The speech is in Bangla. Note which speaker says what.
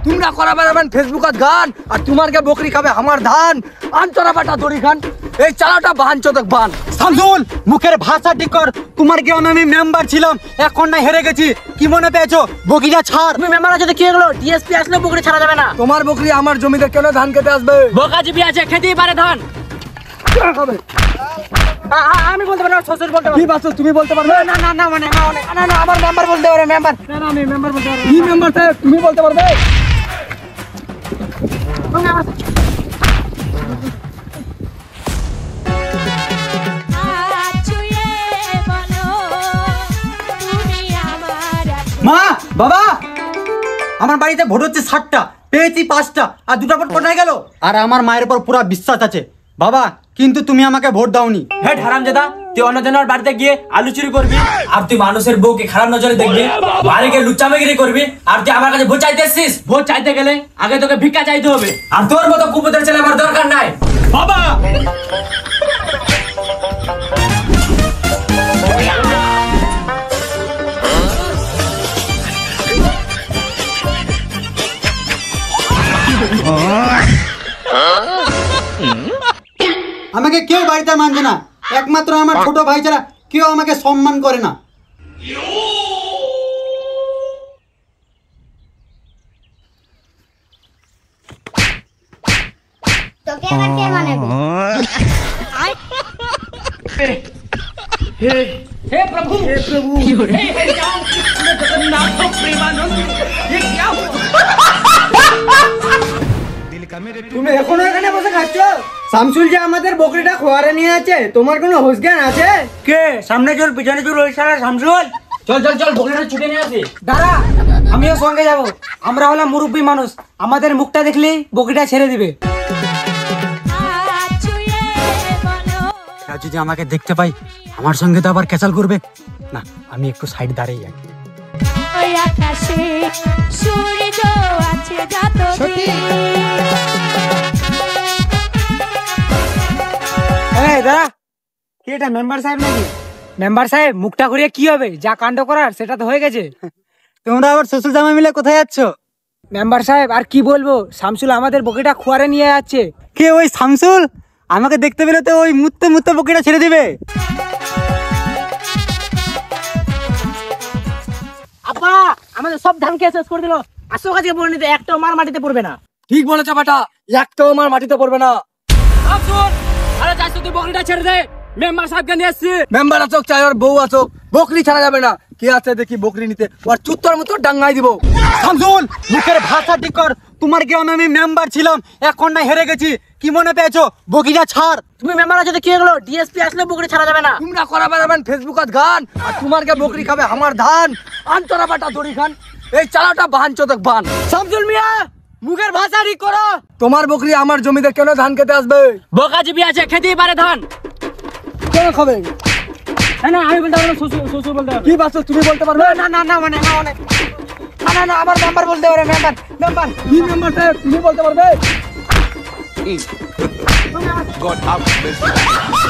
Speaker 1: তোমরা করা বেড়াবেন ফেসবুকত গান আর তোমারকে বকরি খাবে আমার ধান আন্তরা বাটা দড়ি খান এই চালাটা বাহান চোদক বান।
Speaker 2: শামসুল মুখের ভাষা ঠিক কর। তোমার গ্রামে আমি মেম্বার ছিলাম, এখন না হেরে গেছি। কি মনে পেয়েছো? বকরিটা ছাড়।
Speaker 3: তুমি মেম্বার আছে তো কি হলো? ডিএসপি আসলে বকরি ছাড়া যাবে না।
Speaker 1: তোমার বকরি আমার জমিতে কেন ধান খেতে আসবে?
Speaker 3: বোকাজিবি আছে, খেতেই পারে ধান। আমি বলতে পারবো, শ্বশুর বলতে পারবো।
Speaker 1: কি বাচ্চা তুমি বলতে পারবে?
Speaker 3: না না না মানে না না আমার মেম্বার বলতে পারে। মেম্বার
Speaker 1: না না আমি মেম্বার বলতে পারবো। কি মেম্বার সাহেব তুমি বলতে পারবে?
Speaker 2: মা বাবা, আমার বাড়িতে ভোট হচ্ছে 60টা, পেয়েছি 5টা, আর 2টা ভোট কোথায় গেল? আর আমার মায়ের উপর পুরো বিশ্বাস আছে বাবা, কিন্তু তুমি আমাকে ভোট দাওনি।
Speaker 3: হ্যাঁ হারামজাদা, তুই অন্যজনের বাড়িতে গিয়ে আলু চুরি করবি আর তুই মানুষের বউকে খারাপ নজরে দেখবি, বাড়ি গিয়ে লুচ্চামেগিরি করবি আর তুই আমার কাছে ভোট চাইতে এসছিস। ভোট চাইতে গেলে আগে তোকে ভিক্ষা চাইতে হবে, আর তোর মতো কুপোতের ছেলে আমার দরকার নাই বাবা।
Speaker 2: আমাকে কেউ বাড়িতে মানছে না, একমাত্র আমার ছোট ভাই ছাড়া কেউ আমাকে সম্মান করে না।
Speaker 4: তোকে এবার কে মানাবে?
Speaker 3: हे प्रभु हे राम कृष्ण जगन्नाथ प्रेमानंद, ये क्या हुआ?
Speaker 1: তুমি এখনো এখানে বসে খাচ্ছ? শামসুল যে আমাদের বকরিটা খোয়ারে নিয়ে আছে, তোমার কোনো হোশ জ্ঞান আছে?
Speaker 3: কে সামনে চল পিছনে চল, ওই সারা শামসুল। চল চল চল বকরিটা ছুটে নিয়ে আসি।
Speaker 1: দাঁড়া, আমিও সঙ্গে যাব। আমরা হলাম মুরব্বী মানুষ, আমাদের মুখটা দেখলেই বকরিটা ছেড়ে দিবে।
Speaker 2: যদি আমাকে দেখতে পাই আমার সঙ্গে তো আবার ক্যাচাল করবে না, আমি একটু সাইড দাঁড়িয়ে যাই।
Speaker 1: দাঁড়া, কি এটা মেম্বার সাহেব নাকি? মেম্বার সাহেব মুখটা ঘুরিয়ে কি হবে? যা কাণ্ড করার সেটা তো হয়ে গেছে।
Speaker 2: তোমরা আবার শ্বশুর জামাই মিলে কোথায় যাচ্ছ?
Speaker 1: মেম্বার সাহেব আর কি বলবো, শামসুল আমাদের বকরিটা খোয়ারে নিয়ে যাচ্ছে।
Speaker 2: কে ওই শামসুল? আমাকে দেখতে পেলে তো ওই মুত্তে মুত্তে বকরিটা ছেড়ে দিবে।
Speaker 3: আপা আমাদের সব ধান খেয়ে শেষ করে দিল, আসো কাজে বলে নিতে একটাও মার মাটিতে পড়বে না।
Speaker 1: ঠিক বলেছ বেটা, একটাও আমার মাটিতে পড়বে না।
Speaker 3: শামসুল আরে যাস তুই বকরিটা ছেড়ে দে, মেম্বার সাহেবকে নিয়ে আসছি।
Speaker 1: মেম্বার আছোক চাই ওর বউ আছোক, বকরি ছাড়া যাবে না। কে আছে দেখি বকরি নিতে, ওর চুত্তর মতো ডাঙ্গাই দিব।
Speaker 2: শামসুল মুখের ভাষা ঠিক কর। তোমার গ্রামে আমি মেম্বার ছিলাম, এখন না হেরে গেছি। কি মনে পেয়েছো? বকরিটা ছাড়।
Speaker 3: তুমি মেম্বার আছে তো কি হলো? ডিএসপি আসলে বকরি ছাড়া যাবে না।
Speaker 1: তোমরা করা বেড়াবেন ফেসবুকত গান আর তোমারকে বকরি খাবে আমার ধান আন্তরা বাটা দড়ি খান এই চালাটা বাহান চোদক বান।
Speaker 3: শামসুল মিয়া মুখের ভাষা ঠিক করো।
Speaker 1: তোমার বকরি আমার জমিতে কেন ধান খেতে আসবে?
Speaker 3: বোকাজিবি আছে, খেতেই পারে ধান।
Speaker 1: কেন খাবে?
Speaker 3: না আমি বলতে পারবো, শ্বশুর বলতে পারবো।
Speaker 1: কি বাচ্চা তুমি বলতে পারবে?
Speaker 3: না না না মানে না না আমার মেম্বার বলতে পারে। মেম্বার
Speaker 1: কি মেম্বার সাহেব তুমি বলতে পারবে?
Speaker 5: God have mercy.